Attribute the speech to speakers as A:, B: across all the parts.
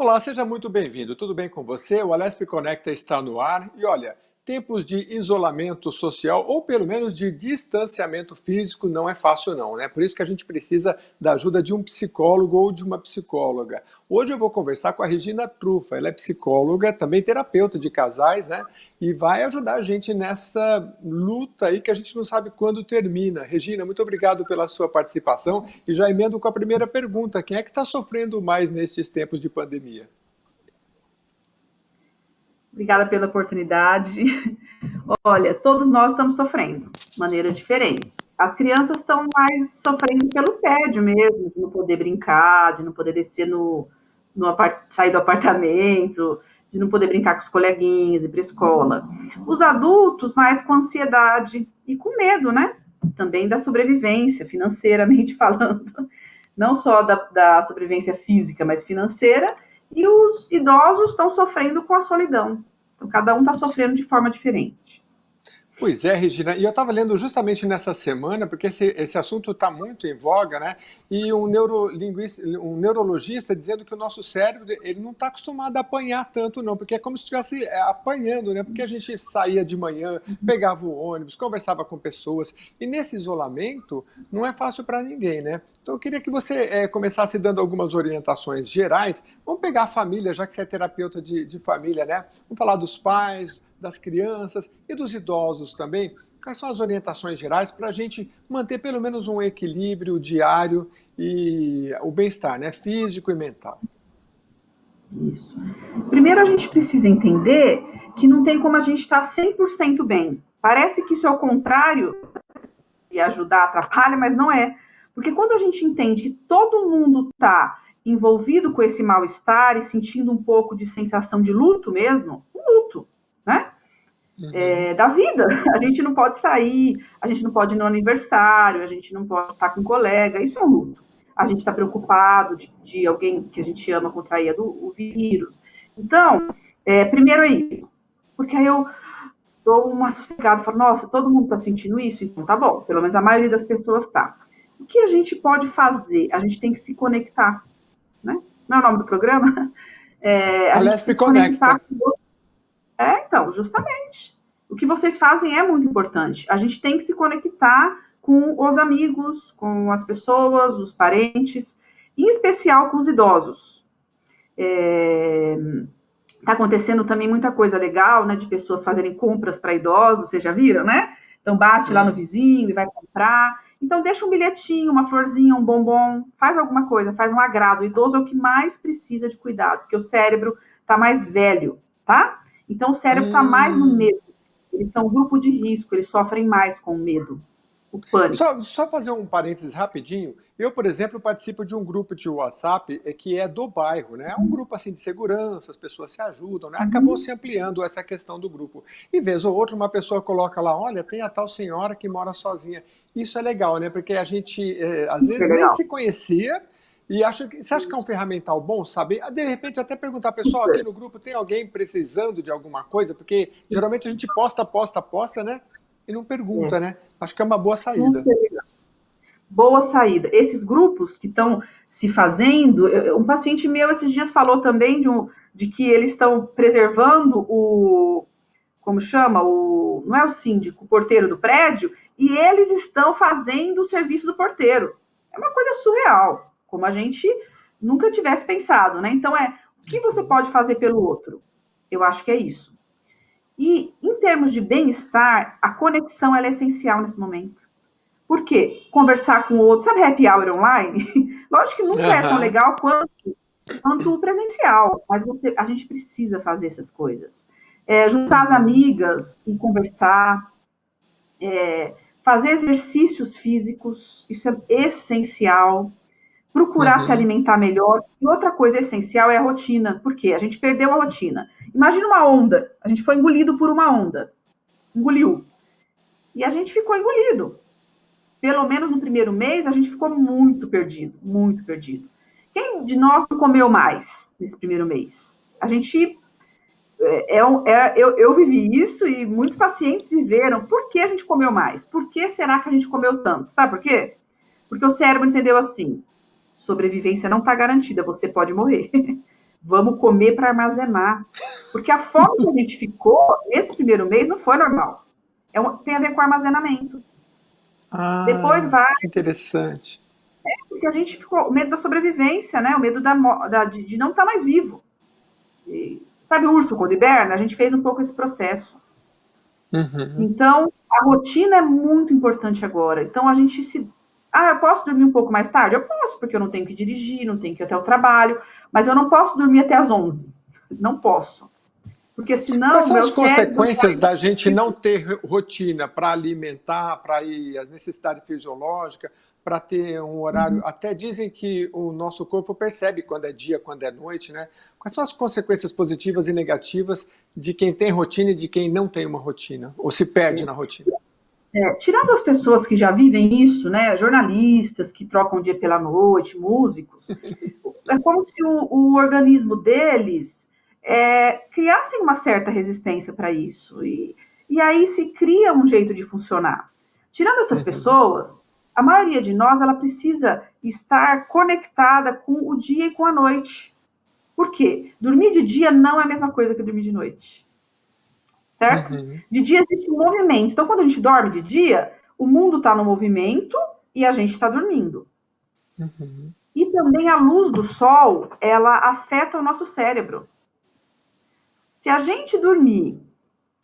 A: Olá, seja muito bem-vindo. Tudo bem com você? O Alesp Conecta está no ar e olha, tempos de isolamento social ou pelo menos de distanciamento físico não é fácil não, né? Por isso que a gente precisa da ajuda de um psicólogo ou de uma psicóloga. Hoje eu vou conversar com a Regina Trufa, ela é psicóloga, também terapeuta de casais, né? E vai ajudar a gente nessa luta aí que a gente não sabe quando termina. Regina, muito obrigado pela sua participação e já emendo com a primeira pergunta. Quem é que está sofrendo mais nestes tempos de pandemia?
B: Obrigada pela oportunidade. Olha, todos nós estamos sofrendo de maneiras diferentes. As crianças estão mais sofrendo pelo tédio mesmo, de não poder brincar, de não poder descer sair do apartamento, de não poder brincar com os coleguinhas, ir para a escola. Os adultos mais com ansiedade e com medo, né? Também da sobrevivência, financeiramente falando. Não só da sobrevivência física, mas financeira. E os idosos estão sofrendo com a solidão. Então, cada um está sofrendo de forma diferente.
A: Pois é, Regina, e eu estava lendo justamente nessa semana, porque esse assunto está muito em voga, né? E um neurologista dizendo que o nosso cérebro ele não está acostumado a apanhar tanto, não, porque é como se estivesse apanhando, né? Porque a gente saía de manhã, pegava o ônibus, conversava com pessoas, e nesse isolamento não é fácil para ninguém, né? Então eu queria que você começasse dando algumas orientações gerais. Vamos pegar a família, já que você é terapeuta de família, né? Vamos falar dos pais, das crianças e dos idosos também. Quais são as orientações gerais para a gente manter pelo menos um equilíbrio diário e o bem-estar, né? Físico e mental?
B: Isso. Primeiro, a gente precisa entender que não tem como a gente estar 100% bem. Parece que isso é o contrário e ajudar atrapalha, mas não é. Porque quando a gente entende que todo mundo está envolvido com esse mal-estar e sentindo um pouco de sensação de luto mesmo, um luto, né? Da vida. A gente não pode sair, a gente não pode ir no aniversário, a gente não pode estar com um colega, isso é um luto. A gente está preocupado de alguém que a gente ama contrair o vírus. Então, primeiro aí, porque aí eu dou uma sossegada, falo, nossa, todo mundo está sentindo isso? Então tá bom, pelo menos a maioria das pessoas está. O que a gente pode fazer? A gente tem que se conectar, né? Não é o nome do programa? A gente
A: Alesp
B: precisa se conectar
A: Conecta.
B: com o outro. Então, justamente. O que vocês fazem é muito importante. A gente tem que se conectar com os amigos, com as pessoas, os parentes, em especial com os idosos. Está acontecendo também muita coisa legal, né, de pessoas fazerem compras para idosos, vocês já viram, né? Então bate lá no
A: Sim.
B: vizinho e vai comprar. Então deixa um bilhetinho, uma florzinha, um bombom, faz alguma coisa, faz um agrado. O idoso é o que mais precisa de cuidado, porque o cérebro está mais velho, tá? Então o cérebro está mais no
A: Hum.
B: medo. Eles são um grupo de risco, eles sofrem mais com o medo, o pânico.
A: Só fazer um parênteses rapidinho. Eu, por exemplo, participo de um grupo de WhatsApp que é do bairro, né? É um grupo assim de segurança, as pessoas se ajudam, né? Acabou se ampliando essa questão do grupo. E vez ou outra uma pessoa coloca lá, olha, tem a tal senhora que mora sozinha. Isso é legal, né? Porque a gente às
B: Super
A: vezes nem
B: legal.
A: se conhecia e você acha que é um ferramental bom saber? De repente até perguntar, pessoal, aqui
B: Super.
A: no grupo tem alguém precisando de alguma coisa? Porque geralmente a gente posta, né? E não pergunta,
B: É,
A: né? Acho que é uma boa saída.
B: super boa saída. Esses grupos que estão se fazendo, um paciente meu esses dias falou também de que eles estão preservando como chama, não é o síndico, o porteiro do prédio, e eles estão fazendo o serviço do porteiro. É uma coisa surreal, como a gente nunca tivesse pensado, né? Então o que você pode fazer pelo outro? Eu acho que é isso. E em termos de bem-estar, a conexão ela é essencial nesse momento. Por quê? Conversar com o outro, sabe happy hour online? Lógico que nunca é tão
A: Aham.
B: legal quanto o presencial, mas a gente precisa fazer essas coisas. Juntar as
A: Uhum.
B: amigas e conversar, fazer exercícios físicos, isso é essencial. Procurar se
A: Uhum.
B: alimentar melhor. E outra coisa essencial é a rotina, porque a gente perdeu a rotina. Imagina uma onda, a gente foi engolido por uma onda, engoliu, e a gente ficou engolido. Pelo menos no primeiro mês, a gente ficou muito perdido, muito perdido. Quem de nós não comeu mais nesse primeiro mês? A gente. Eu vivi isso e muitos pacientes viveram. Por que a gente comeu mais? Por que será que a gente comeu tanto? Sabe por quê? Porque o cérebro entendeu assim: sobrevivência não está garantida, você pode morrer. Vamos comer para armazenar. Porque a fome que a gente ficou nesse primeiro mês não foi normal. Tem a ver com armazenamento. Depois vai,
A: que interessante.
B: porque a gente ficou, o medo da sobrevivência, né? O medo de não estar mais vivo. Sabe o urso quando hiberna? A gente fez um pouco esse processo. Então, a rotina é muito importante agora. Então, a gente eu posso dormir um pouco mais tarde? Eu posso, porque eu não tenho que dirigir, não tenho que ir até o trabalho, mas eu não posso dormir até as 11. Não posso. Porque senão
A: Quais são
B: meu
A: as consequências
B: cérebro...
A: da gente não ter rotina para alimentar, para ir a necessidade fisiológica, para ter um horário? Até dizem que o nosso corpo percebe quando é dia, quando é noite, né? Quais são as consequências positivas e negativas de quem tem rotina e de quem não tem uma rotina, ou se perde na rotina?
B: Tirando as pessoas que já vivem isso, né? Jornalistas que trocam o dia pela noite, músicos, é como se o organismo deles criassem uma certa resistência para isso. E aí se cria um jeito de funcionar. Tirando essas pessoas, a maioria de nós ela precisa estar conectada com o dia e com a noite. Por quê? Dormir de dia não é a mesma coisa que dormir de noite. Certo? De dia existe um movimento. Então, quando a gente dorme de dia, o mundo está no movimento e a gente está dormindo. E também a luz do sol, ela afeta o nosso cérebro. Se a gente dormir,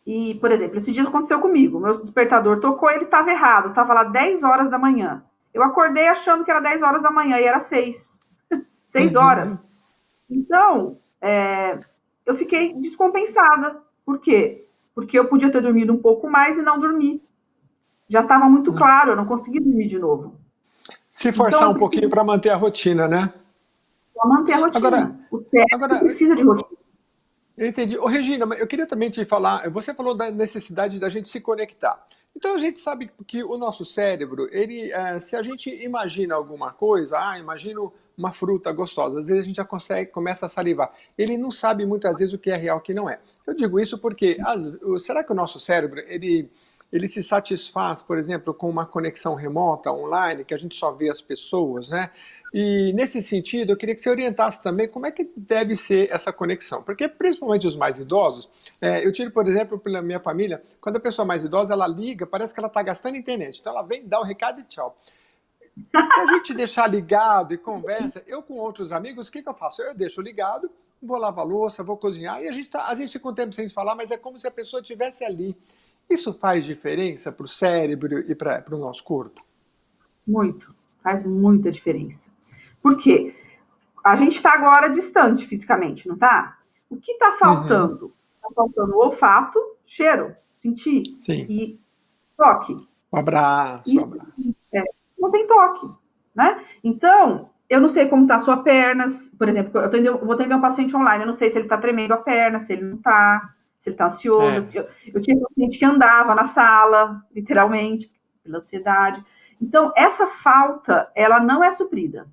B: e, por exemplo, esse dia aconteceu comigo, meu despertador tocou, ele estava errado, estava lá 10 horas da manhã. Eu acordei achando que era 10 horas da manhã e era 6. 6 horas. Então, eu fiquei descompensada. Por quê? Porque eu podia ter dormido um pouco mais e não dormi. Já estava muito claro, eu não consegui dormir de novo.
A: Se forçar um pouquinho para manter a rotina, né?
B: Para manter a rotina. O cérebro precisa de rotina.
A: Eu entendi. Ô, Regina, eu queria também te falar, você falou da necessidade da gente se conectar. Então a gente sabe que o nosso cérebro, ele, se a gente imagina alguma coisa, imagino uma fruta gostosa, às vezes a gente já começa a salivar. Ele não sabe muitas vezes o que é real e o que não é. Eu digo isso porque, será que o nosso cérebro, ele se satisfaz, por exemplo, com uma conexão remota, online, que a gente só vê as pessoas, né? E nesse sentido, eu queria que você orientasse também como é que deve ser essa conexão. Porque, principalmente os mais idosos, eu tiro, por exemplo, pela minha família, quando a pessoa mais idosa, ela liga, parece que ela está gastando internet. Então ela vem, dá o recado e tchau. Se a gente deixar ligado e conversa, eu com outros amigos, o que eu faço? Eu deixo ligado, vou lavar a louça, vou cozinhar, e a gente às vezes fica um tempo sem se falar, mas é como se a pessoa estivesse ali. Isso faz diferença para o cérebro e para o nosso corpo?
B: Muito. Faz muita diferença. Por quê? A gente está agora distante fisicamente, não está? O que está faltando? Está faltando olfato, cheiro, sentir.
A: Sim.
B: E toque.
A: Um abraço, um abraço.
B: Não tem toque, né? Então, eu não sei como está a sua perna. Por exemplo, eu vou atender um paciente online, eu não sei se ele está tremendo a perna, se ele não está, se ele está ansioso. Eu tinha um paciente que andava na sala, literalmente, pela ansiedade. Então, essa falta, ela não é suprida.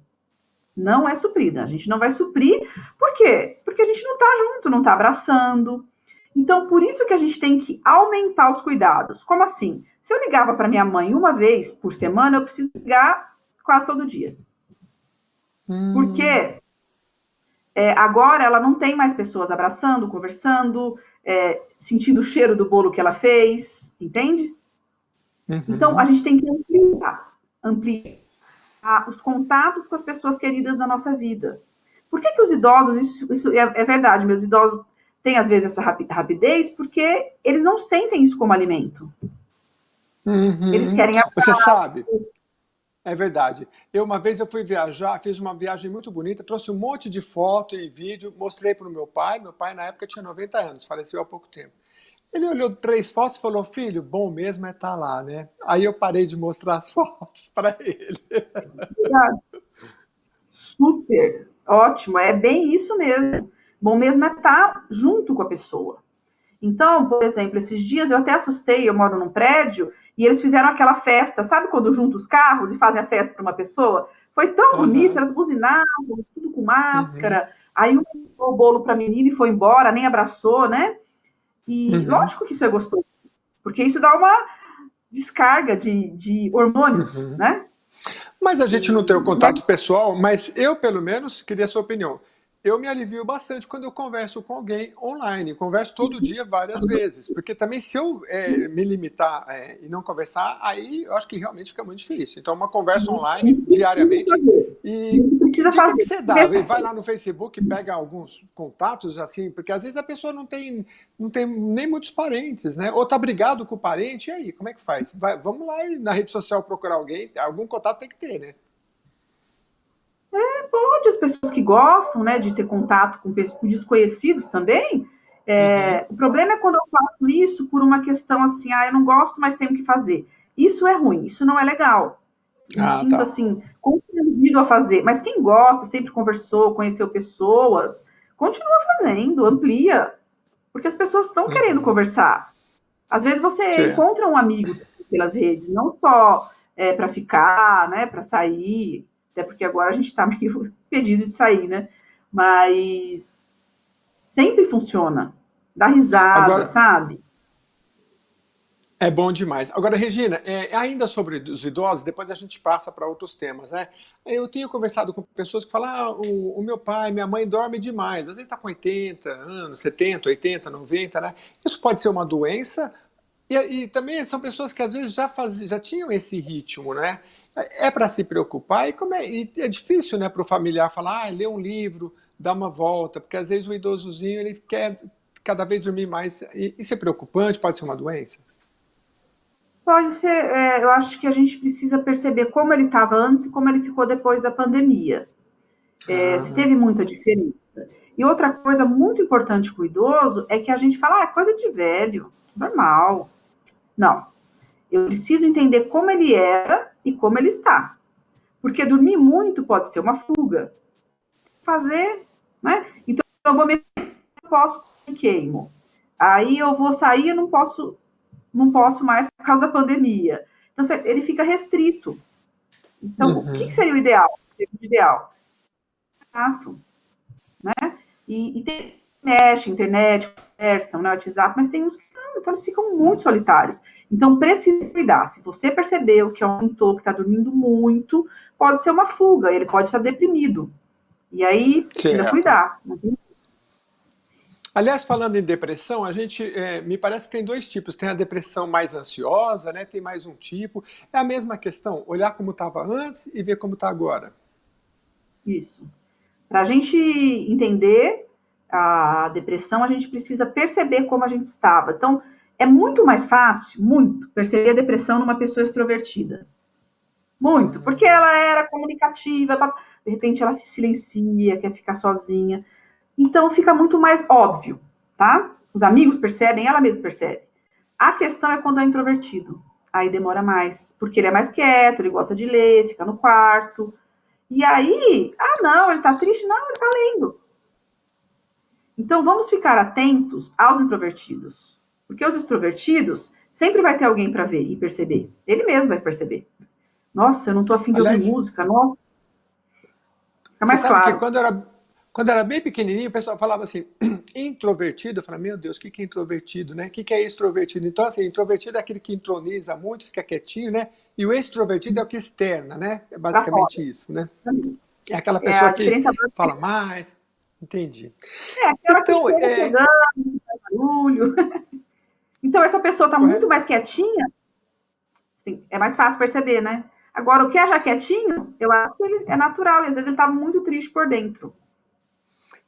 B: Não é suprida. A gente não vai suprir. Por quê? Porque a gente não está junto, não está abraçando. Então, por isso que a gente tem que aumentar os cuidados. Como assim? Se eu ligava para minha mãe uma vez por semana, eu preciso ligar quase todo dia. Porque agora ela não tem mais pessoas abraçando, conversando, sentindo o cheiro do bolo que ela fez, entende? Então, a gente tem que ampliar os contatos com as pessoas queridas da nossa vida. Por que os idosos, isso é verdade, meus idosos têm às vezes essa rapidez, porque eles não sentem isso como alimento. Eles querem abraço.
A: Você sabe, é verdade. Uma vez eu fui viajar, fiz uma viagem muito bonita, trouxe um monte de foto e vídeo, mostrei para o meu pai na época tinha 90 anos, faleceu há pouco tempo. Ele olhou 3 fotos e falou, filho, bom mesmo é estar lá, né? Aí eu parei de mostrar as fotos para ele.
B: Super, ótimo, é bem isso mesmo. Bom mesmo é estar junto com a pessoa. Então, por exemplo, esses dias eu até assustei, eu moro num prédio, e eles fizeram aquela festa, sabe quando juntam os carros e fazem a festa para uma pessoa? Foi tão bonito, elas buzinavam, tudo com máscara, aí um levou o bolo para a menina e foi embora, nem abraçou, né? E lógico que isso é gostoso, porque isso dá uma descarga de hormônios, né?
A: Mas a gente não tem o contato pessoal, mas eu, pelo menos, queria a sua opinião. eu me alivio bastante quando eu converso com alguém online. Converso todo dia, várias vezes. Porque também, se eu me limitar e não conversar, aí eu acho que realmente fica muito difícil. Então, uma conversa online diariamente.
B: A
A: E
B: gente
A: que
B: precisa
A: dica que
B: fazer.
A: você dá? Vai lá no Facebook, pega alguns contatos, assim, porque às vezes a pessoa não tem nem muitos parentes, né? Ou tá brigado com o parente, e aí, como é que faz? Vamos lá na rede social procurar alguém, algum contato tem que ter, né?
B: Pode, as pessoas que gostam, né, de ter contato com desconhecidos também.
A: Uhum.
B: O problema é quando eu faço isso por uma questão assim, eu não gosto, mas tenho que fazer. Isso é ruim, isso não é legal. Me
A: Ah,
B: sinto
A: tá.
B: assim, constrangido a fazer. Mas quem gosta, sempre conversou, conheceu pessoas, continua fazendo, amplia, porque as pessoas estão querendo
A: Uhum.
B: conversar. Às vezes você
A: Sim.
B: encontra um amigo pelas redes, não só para ficar, né, para sair, até porque agora a gente está meio impedido de sair, né? Mas sempre funciona. Dá risada,
A: Agora,
B: sabe?
A: é bom demais. Agora, Regina, ainda sobre os idosos, depois a gente passa para outros temas, né? Eu tenho conversado com pessoas que falam, o meu pai, minha mãe dorme demais. Às vezes está com 80 anos, 70, 80, 90, né? Isso pode ser uma doença. E também são pessoas que às vezes já tinham esse ritmo, né? É para se preocupar e é difícil, né, para o familiar falar, lê um livro, dá uma volta, porque às vezes o idosozinho ele quer cada vez dormir mais. Isso é preocupante, pode ser uma doença?
B: Pode ser, eu acho que a gente precisa perceber como ele estava antes e como ele ficou depois da pandemia. Se
A: Ah,
B: teve muita diferença. E outra coisa muito importante com o idoso é que a gente fala, é coisa de velho, normal. Não. Eu preciso entender como ele era e como ele está. Porque dormir muito pode ser uma fuga. Fazer, né? Então eu vou me posso me queimo. Aí eu vou sair, eu não posso mais por causa da pandemia. Então ele fica restrito. Então, o que
A: uhum.
B: seria o ideal? O ideal, contato, né? E tem mexe, internet, conversam, né, WhatsApp, mas tem uns que não, então eles ficam muito solitários. Então, precisa cuidar. Se você percebeu que aumentou, que está dormindo muito, pode ser uma fuga, ele pode estar deprimido. E aí, precisa
A: Certo.
B: cuidar.
A: Aliás, falando em depressão, me parece que tem dois tipos. Tem a depressão mais ansiosa, né? Tem mais um tipo. É a mesma questão, olhar como estava antes e ver como está agora.
B: Isso. Para a gente entender a depressão, a gente precisa perceber como a gente estava. Então, é muito mais fácil, muito, perceber a depressão numa pessoa extrovertida. Muito, porque
A: Hum,
B: ela era comunicativa, de repente ela se silencia, quer ficar sozinha. Então fica muito mais óbvio, tá? Os amigos percebem, ela mesma percebe. A questão é quando é introvertido. Aí demora mais, porque ele é mais quieto, ele gosta de ler, fica no quarto. E aí, não, ele tá triste, não, ele tá lendo. Então vamos ficar atentos aos introvertidos, porque os extrovertidos sempre vai ter alguém para ver e perceber. Ele mesmo vai perceber. Nossa, eu não tô afim de ouvir
A: Aliás,
B: música, nossa, fica
A: você
B: mais
A: sabe que
B: claro.
A: quando era bem pequenininho, o pessoal falava assim, introvertido. Eu falava, meu Deus, o que é introvertido, né? O que é extrovertido? Então, assim, introvertido é aquele que introniza muito, fica quietinho, né? E o extrovertido é o que externa, né? É
B: Para
A: basicamente
B: fora.
A: isso, né? É aquela
B: É
A: pessoa
B: a
A: que
B: diferença
A: fala mais. Entendi.
B: é aquela que
A: Então,
B: chega chegando, faz barulho. Então, essa pessoa está muito
A: correto.
B: mais quietinha, assim, é mais fácil perceber, né? Agora, o que é já quietinho, eu acho que ele é natural, e às vezes ele está muito triste por dentro.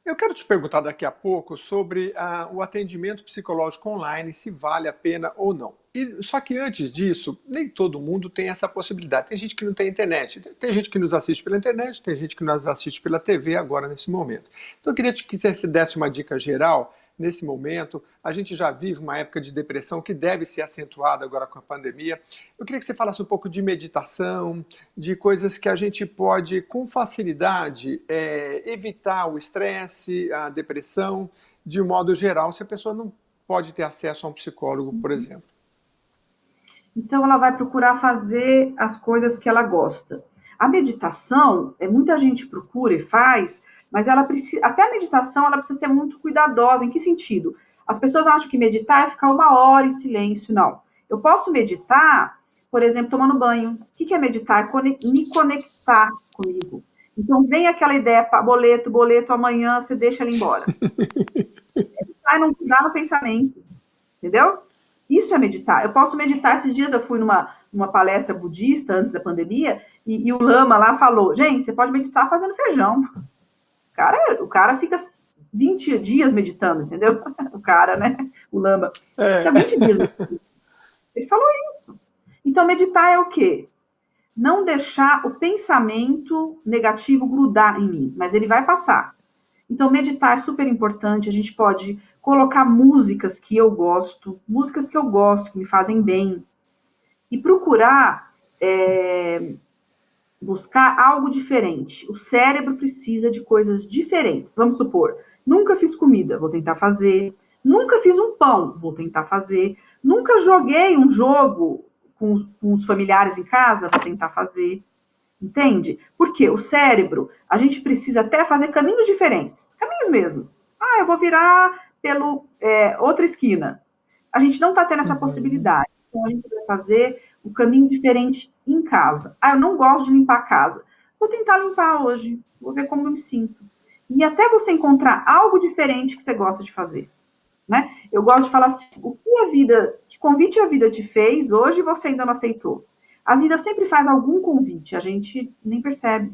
A: Eu quero te perguntar daqui a pouco sobre o atendimento psicológico online, se vale a pena ou não. Só que antes disso, nem todo mundo tem essa possibilidade. Tem gente que não tem internet, tem gente que nos assiste pela internet, tem gente que nos assiste pela TV agora, nesse momento. Então eu queria que você desse uma dica geral nesse momento. A gente já vive uma época de depressão que deve ser acentuada agora com a pandemia. Eu queria que você falasse um pouco de meditação, de coisas que a gente pode, com facilidade, evitar o estresse, a depressão, de um modo geral, se a pessoa não pode ter acesso a um psicólogo, por exemplo.
B: Então, ela vai procurar fazer as coisas que ela gosta. A meditação, muita gente procura e faz, mas ela precisa, até a meditação, ela precisa ser muito cuidadosa. Em que sentido? As pessoas acham que meditar é ficar 1 hora em silêncio. Não. Eu posso meditar, por exemplo, tomando banho. O que é meditar? É me conectar comigo. Então vem aquela ideia, boleto, amanhã você deixa ele embora. Vai não mudar no pensamento, entendeu? Isso é meditar. Eu posso meditar. Esses dias eu fui numa palestra budista antes da pandemia e o lama lá falou, gente, você pode meditar fazendo feijão. O cara fica 20 dias meditando, entendeu? O cara, né? O lama. Fica 20 dias meditando. Ele falou isso. Então, meditar é o quê? Não deixar o pensamento negativo grudar em mim, mas ele vai passar. Então, meditar é super importante. A gente pode colocar músicas que eu gosto, que me fazem bem, e procurar buscar algo diferente. O cérebro precisa de coisas diferentes. Vamos supor, nunca fiz comida, vou tentar fazer. Nunca fiz um pão, vou tentar fazer. Nunca joguei um jogo com os familiares em casa, vou tentar fazer. Entende? Porque o cérebro, a gente precisa até fazer caminhos diferentes. Caminhos mesmo. Eu vou virar pela outra esquina. A gente não está tendo essa possibilidade. Então, a gente vai fazer um caminho diferente em casa. Eu não gosto de limpar a casa. Vou tentar limpar hoje. Vou ver como eu me sinto. E até você encontrar algo diferente que você gosta de fazer. Né? Eu gosto de falar assim, que convite a vida te fez, hoje você ainda não aceitou. A vida sempre faz algum convite, a gente nem percebe.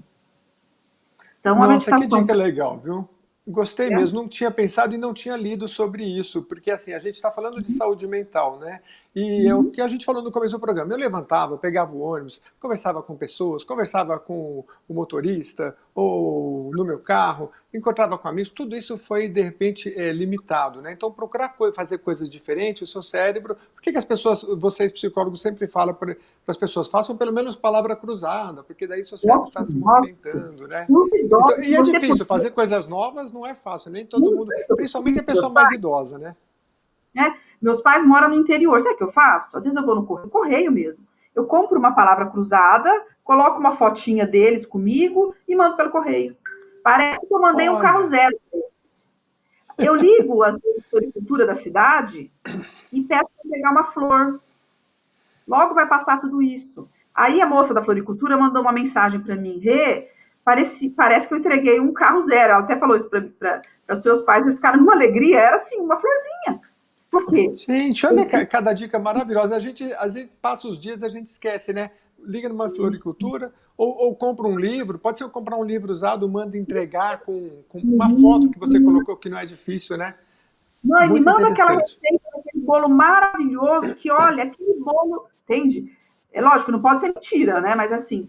B: Então, a
A: Nossa, que
B: meditação...
A: dica legal, viu? Gostei mesmo, não tinha pensado e não tinha lido sobre isso, porque assim, a gente está falando de saúde mental, né? E é o que a gente falou no começo do programa. Eu levantava, pegava o ônibus, conversava com pessoas, conversava com o motorista, ou no meu carro, encontrava com amigos, tudo isso foi, de repente, limitado, né? Então, procurar fazer coisas diferentes, o seu cérebro... Por que as pessoas, vocês psicólogos, sempre falam para as pessoas, façam pelo menos palavra cruzada, porque daí seu cérebro está se movimentando, né? Então, e é difícil, fazer coisas novas não é fácil, nem todo mundo, principalmente a pessoa mais idosa, né?
B: Meus pais moram no interior, sabe o que eu faço? Às vezes eu vou no correio mesmo. Eu compro uma palavra cruzada, coloco uma fotinha deles comigo e mando pelo correio. Parece que eu mandei um carro zero. Eu ligo a floricultura da cidade e peço para pegar uma flor. Logo vai passar tudo isso. Aí a moça da floricultura mandou uma mensagem para mim, parece que eu entreguei um carro zero. Ela até falou isso para os seus pais, eles ficaram numa alegria, era assim, uma florzinha. Por quê?
A: Gente, olha cada dica maravilhosa. A gente, às vezes, passa os dias, a gente esquece, né? Liga numa floricultura, ou compra um livro, pode ser eu comprar um livro usado, manda entregar com uma foto que você colocou, que não é difícil, né?
B: Mãe, me manda aquela receita daquele bolo maravilhoso, que olha, aquele bolo, entende? É lógico, não pode ser mentira, né? Mas assim,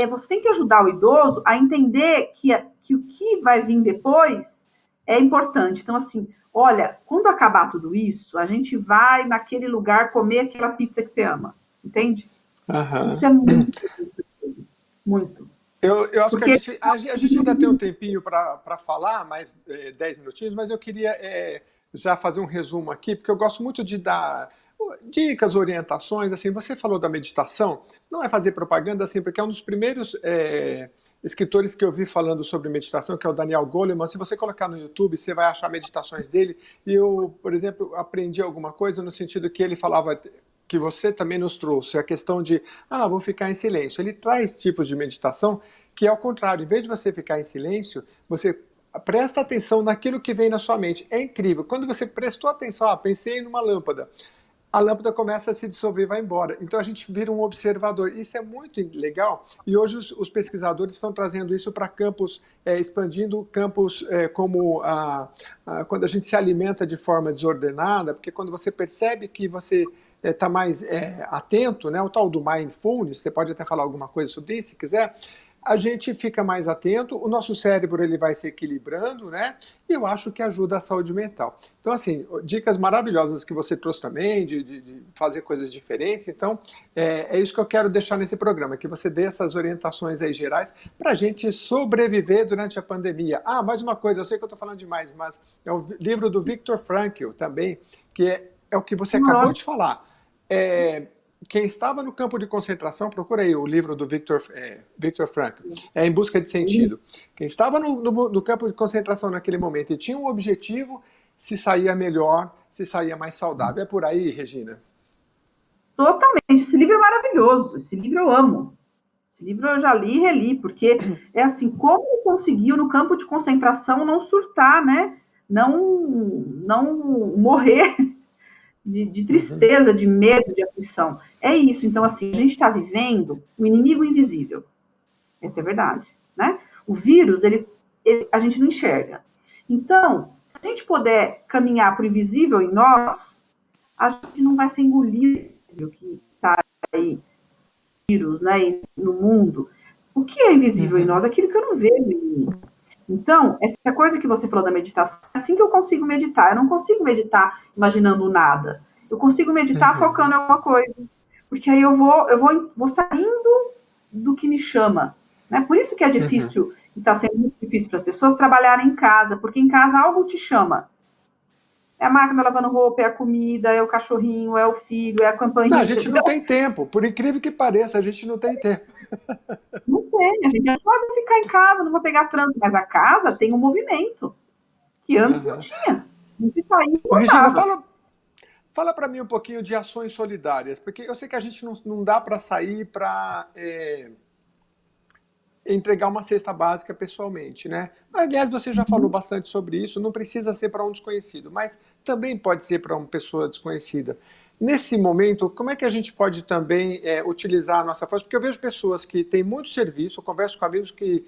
B: você tem que ajudar o idoso a entender que o que vai vir depois é importante. Então, assim, olha, quando acabar tudo isso, a gente vai naquele lugar comer aquela pizza que você ama, entende? Isso é muito, muito.
A: Eu acho que a gente ainda tem um tempinho para falar, mais 10 minutinhos, mas eu queria já fazer um resumo aqui, porque eu gosto muito de dar dicas, orientações. Assim, você falou da meditação, não é fazer propaganda, assim, porque é um dos primeiros escritores que eu vi falando sobre meditação, que é o Daniel Goleman. Se você colocar no YouTube, você vai achar meditações dele. E eu, por exemplo, aprendi alguma coisa no sentido que ele falava, que você também nos trouxe, a questão de, vou ficar em silêncio. Ele traz tipos de meditação que é ao contrário, em vez de você ficar em silêncio, você presta atenção naquilo que vem na sua mente. É incrível. Quando você prestou atenção, pensei numa lâmpada, a lâmpada começa a se dissolver e vai embora. Então a gente vira um observador. Isso é muito legal. E hoje os pesquisadores estão trazendo isso para campos, expandindo campos como quando a gente se alimenta de forma desordenada, porque quando você percebe que você está mais atento, né, o tal do mindfulness, você pode até falar alguma coisa sobre isso, se quiser, a gente fica mais atento, o nosso cérebro ele vai se equilibrando, né? E eu acho que ajuda a saúde mental. Então, assim, dicas maravilhosas que você trouxe também, de fazer coisas diferentes. Então, é isso que eu quero deixar nesse programa, que você dê essas orientações aí gerais para a gente sobreviver durante a pandemia. Mais uma coisa, eu sei que eu estou falando demais, mas é o livro do Viktor Frankl também, que é o que você acabou de falar. Quem estava no campo de concentração, procura aí o livro do Viktor Frankl, Em Busca de Sentido. Quem estava no campo de concentração naquele momento e tinha um objetivo, se saía melhor, se saía mais saudável. É por aí, Regina?
B: Totalmente. Esse livro é maravilhoso. Esse livro eu amo. Esse livro eu já li e reli, porque é assim, como ele conseguiu no campo de concentração não surtar, né? Não morrer de
A: Uhum,
B: tristeza, de medo, de aflição. É isso. Então, assim, a gente está vivendo o inimigo invisível. Essa é a verdade, né? O vírus, a gente não enxerga. Então, se a gente puder caminhar para o invisível em nós, a gente não vai ser engolido o que está aí, vírus, né, no mundo. O que é invisível em nós?
A: uhum,
B: Aquilo que eu não vejo em mim. Então, essa coisa que você falou da meditação, é assim que eu consigo meditar. Eu não consigo meditar imaginando nada. Eu consigo meditar
A: uhum,
B: focando em alguma coisa. Porque aí vou saindo do que me chama. Né? Por isso que é
A: uhum.
B: difícil, e está sendo muito difícil para as pessoas trabalharem em casa, porque em casa algo te chama. É a máquina lavando roupa, é a comida, é o cachorrinho, é o filho, é a
A: Não, a
B: campainha.
A: gente não tem tempo. Por incrível que pareça, a gente não tem tempo.
B: Não tem, a gente não pode ficar em casa, não vou pegar trânsito, mas a casa tem um movimento que antes não
A: Uhum.
B: tinha. Não se saía e
A: Ô, Regina,
B: voltava.
A: fala para mim um pouquinho de ações solidárias, porque eu sei que a gente não dá para sair para entregar uma cesta básica pessoalmente, né? Aliás, você já falou
B: Uhum.
A: bastante sobre isso, não precisa ser para um desconhecido, mas também pode ser para uma pessoa desconhecida. Nesse momento, como é que a gente pode também utilizar a nossa força? Porque eu vejo pessoas que têm muito serviço, eu converso com amigos que,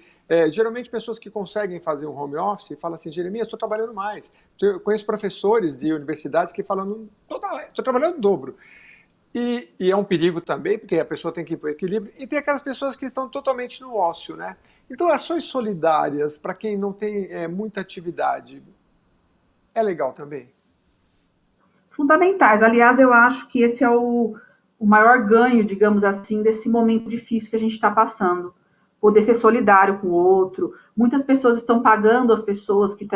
A: geralmente pessoas que conseguem fazer um home office, e falam assim, Jeremias, estou trabalhando mais. Eu conheço professores de universidades que falam, estou trabalhando o dobro. E é um perigo também, porque a pessoa tem que ir para o equilíbrio, e tem aquelas pessoas que estão totalmente no ócio, né? Então, ações solidárias para quem não tem muita atividade é legal também.
B: Fundamentais. Aliás, eu acho que esse é o maior ganho, digamos assim, desse momento difícil que a gente está passando. Poder ser solidário com o outro. Muitas pessoas estão pagando as pessoas que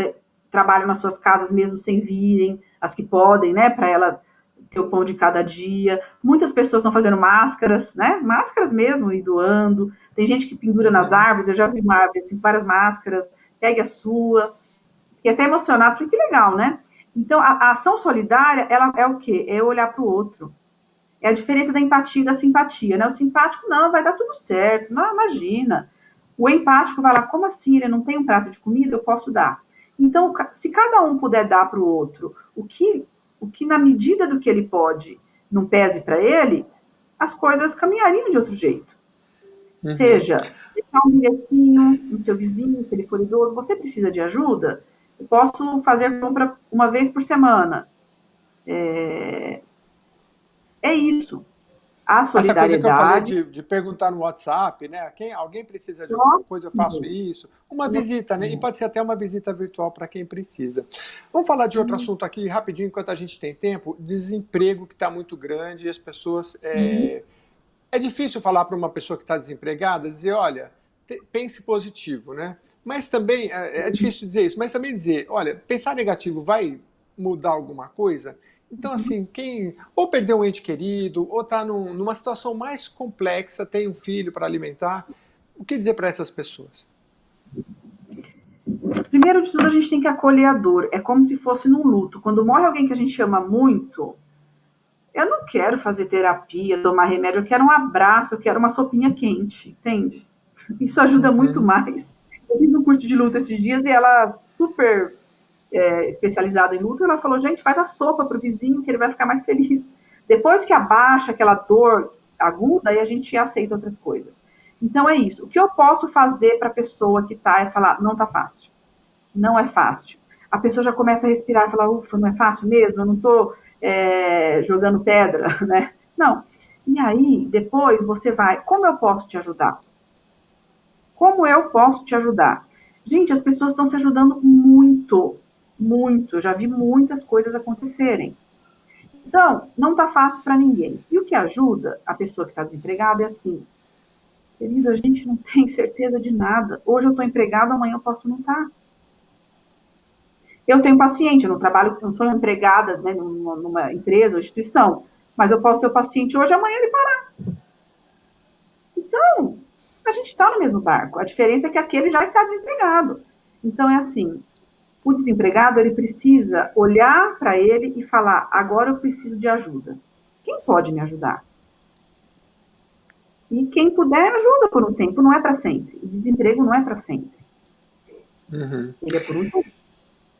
B: trabalham nas suas casas mesmo sem virem, as que podem, né, para ela ter o pão de cada dia. Muitas pessoas estão fazendo máscaras, né, máscaras mesmo, e doando. Tem gente que pendura nas
A: Uhum.
B: árvores, eu já vi uma árvore assim, várias máscaras, pegue a sua. Fiquei até emocionado, falei, que legal, né? Então, a ação solidária, ela é o quê? É olhar para o outro. É a diferença da empatia e da simpatia, né? O simpático, não, vai dar tudo certo. Não, imagina. O empático vai lá, como assim? Ele não tem um prato de comida? Eu posso dar. Então, se cada um puder dar para o outro o que, na medida do que ele pode, não pese para ele, as coisas caminhariam de outro jeito.
A: Uhum.
B: Seja deixar um bilhetinho no seu vizinho, se ele for idoso, você precisa de ajuda? Eu posso fazer compra uma vez por semana. É isso. A
A: Essa coisa que eu falei
B: solidariedade.
A: de perguntar no WhatsApp, né? Alguém precisa de alguma coisa, eu faço
B: Ótimo.
A: isso. Uma visita, né? E pode ser até uma visita virtual para quem precisa. Vamos falar de outro assunto aqui rapidinho, enquanto a gente tem tempo. Desemprego que está muito grande e as pessoas é difícil falar para uma pessoa que está desempregada, dizer, olha, pense positivo, né? Mas também, é difícil dizer isso, mas também dizer, olha, pensar negativo vai mudar alguma coisa? Então, assim, quem ou perdeu um ente querido, ou está numa situação mais complexa, tem um filho para alimentar, o que dizer para essas pessoas?
B: Primeiro de tudo, a gente tem que acolher a dor. É como se fosse num luto. Quando morre alguém que a gente ama muito, eu não quero fazer terapia, tomar remédio, eu quero um abraço, eu quero uma sopinha quente, entende? Isso ajuda muito
A: Uhum.
B: mais. Eu fiz um curso de luto esses dias e ela, super especializada em luto, ela falou, gente, faz a sopa para o vizinho que ele vai ficar mais feliz. Depois que abaixa aquela dor aguda, aí a gente aceita outras coisas. Então é isso. O que eu posso fazer para a pessoa que está é falar, não está fácil. Não é fácil. A pessoa já começa a respirar e falar, ufa, não é fácil mesmo, eu não estou jogando pedra, né? Não. E aí, depois você vai, como eu posso te ajudar? Como eu posso te ajudar? Gente, as pessoas estão se ajudando muito, muito. Eu já vi muitas coisas acontecerem. Então, não está fácil para ninguém. E o que ajuda a pessoa que está desempregada é assim, querido, a gente não tem certeza de nada. Hoje eu estou empregado, amanhã eu posso não estar. Eu tenho paciente, eu não trabalho, eu não sou empregada, né, numa empresa ou instituição, mas eu posso ter o paciente hoje, amanhã ele parar. Então, a gente está no mesmo barco. A diferença é que aquele já está desempregado. Então, é assim, o desempregado, ele precisa olhar para ele e falar, agora eu preciso de ajuda. Quem pode me ajudar? E quem puder, ajuda por um tempo, não é para sempre. O desemprego não é para sempre.
A: Uhum.
B: Ele é por um tempo.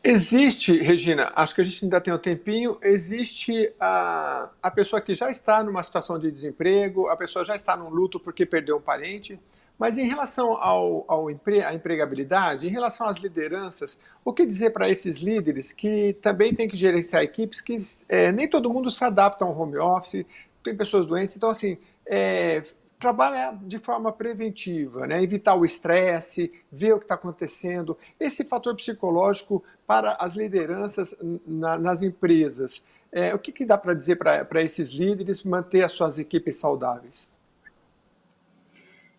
A: Existe, Regina, acho que a gente ainda tem um tempinho, existe a pessoa que já está numa situação de desemprego, a pessoa já está num luto porque perdeu um parente, mas em relação à empregabilidade, em relação às lideranças, o que dizer para esses líderes que também têm que gerenciar equipes que nem todo mundo se adapta a um home office, tem pessoas doentes, então assim, trabalhar de forma preventiva, né? Evitar o estresse, ver o que está acontecendo, esse fator psicológico para as lideranças nas empresas. O que dá para dizer para esses líderes manter as suas equipes saudáveis?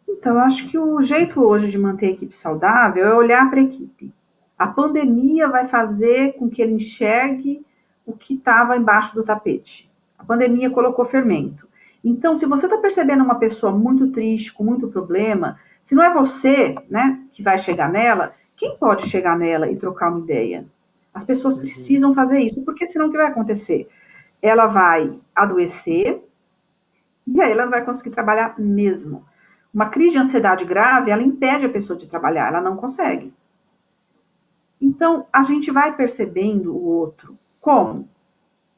B: Então, eu acho que o jeito hoje de manter a equipe saudável é olhar para a equipe. A pandemia vai fazer com que ele enxergue o que estava embaixo do tapete. A pandemia colocou fermento. Então, se você está percebendo uma pessoa muito triste, com muito problema, se não é você, né, que vai chegar nela, quem pode chegar nela e trocar uma ideia? As pessoas
A: Uhum.
B: precisam fazer isso, porque senão o que vai acontecer? Ela vai adoecer e aí ela não vai conseguir trabalhar mesmo. Uma crise de ansiedade grave, ela impede a pessoa de trabalhar, ela não consegue. Então, a gente vai percebendo o outro. Como?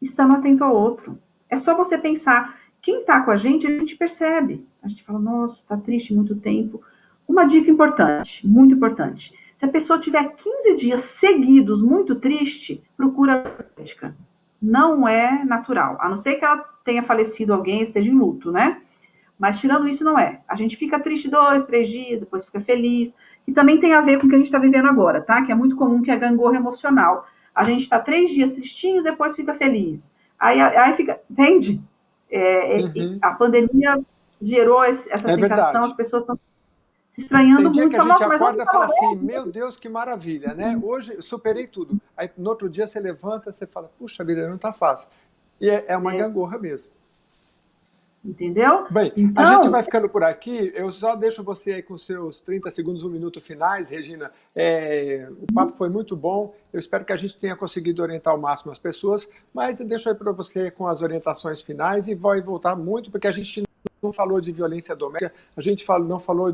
B: Estando atento ao outro. É só você pensar, quem está com a gente percebe. A gente fala, nossa, está triste muito tempo. Uma dica importante, muito importante. Se a pessoa tiver 15 dias seguidos muito triste, procura médica. Não é natural, a não ser que ela tenha falecido alguém, esteja em luto, né? Mas tirando isso, não é. A gente fica triste 2, 3 dias, depois fica feliz. E também tem a ver com o que a gente está vivendo agora, tá? Que é muito comum, que é a gangorra emocional. A gente está 3 dias tristinhos, depois fica feliz. Aí fica, entende?
A: Uhum.
B: A pandemia gerou essa
A: É
B: sensação, as
A: verdade.
B: pessoas estão se estranhando
A: Tem dia que
B: muito,
A: a
B: falam,
A: gente
B: nossa, mas
A: acorda
B: ontem
A: e fala
B: estava
A: assim,
B: bem.
A: meu Deus, que maravilha, né? Hoje eu superei tudo. Aí no outro dia você levanta, você fala, puxa vida, não está fácil. E é uma gangorra mesmo.
B: Entendeu?
A: Bem, a gente
B: Então,
A: vai ficando por aqui. Eu só deixo você aí com seus 30 segundos, um minuto finais, Regina. O papo foi muito bom. Eu espero que a gente tenha conseguido orientar ao máximo as pessoas, mas eu deixo aí para você com as orientações finais e vai voltar muito, porque a gente não falou de violência doméstica, a gente não falou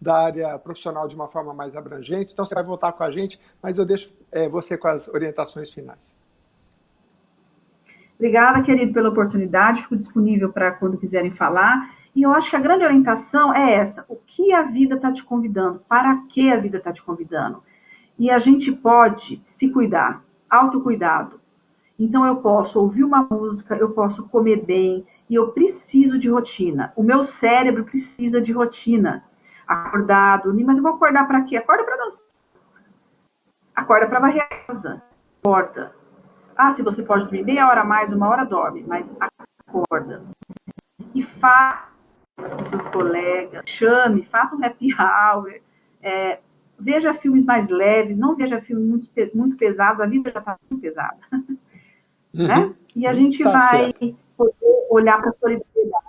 A: da área profissional de uma forma mais abrangente. Então você vai voltar com a gente, mas eu deixo você com as orientações finais.
B: obrigada, querido, pela oportunidade. Fico disponível para quando quiserem falar. E eu acho que a grande orientação é essa: o que a vida está te convidando? Para que a vida está te convidando? E a gente pode se cuidar, autocuidado. Então, eu posso ouvir uma música, eu posso comer bem, e eu preciso de rotina. O meu cérebro precisa de rotina. Acordado, mas eu vou acordar para quê? Acorda para dançar, acorda para varrer a casa, acorda. Ah, se você pode dormir meia hora a mais, uma hora dorme, mas acorda. E faça com seus colegas, chame, faça um happy hour, veja filmes mais leves, não veja filmes muito pesados, a vida já está muito pesada, né?
A: Uhum.
B: E a gente
A: Tá
B: vai
A: certo.
B: poder olhar para a solidariedade.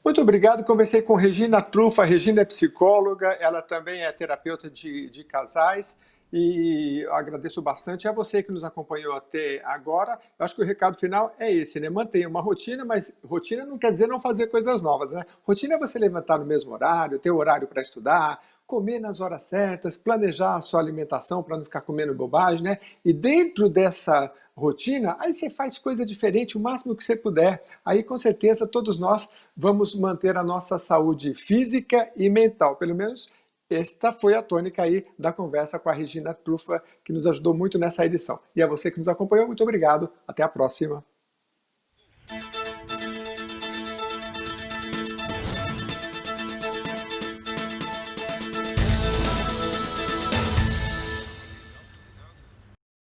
A: Muito obrigado. Conversei com Regina Trufa. A Regina é psicóloga, ela também é terapeuta de casais. E eu agradeço bastante a você que nos acompanhou até agora. Eu acho que o recado final é esse, né? Mantenha uma rotina, mas rotina não quer dizer não fazer coisas novas, né? Rotina é você levantar no mesmo horário, ter horário para estudar, comer nas horas certas, planejar a sua alimentação para não ficar comendo bobagem, né? E dentro dessa rotina, aí você faz coisa diferente o máximo que você puder. Aí com certeza todos nós vamos manter a nossa saúde física e mental. Pelo menos esta foi a tônica aí da conversa com a Regina Trufa, que nos ajudou muito nessa edição. E a você que nos acompanhou, muito obrigado. Até a próxima.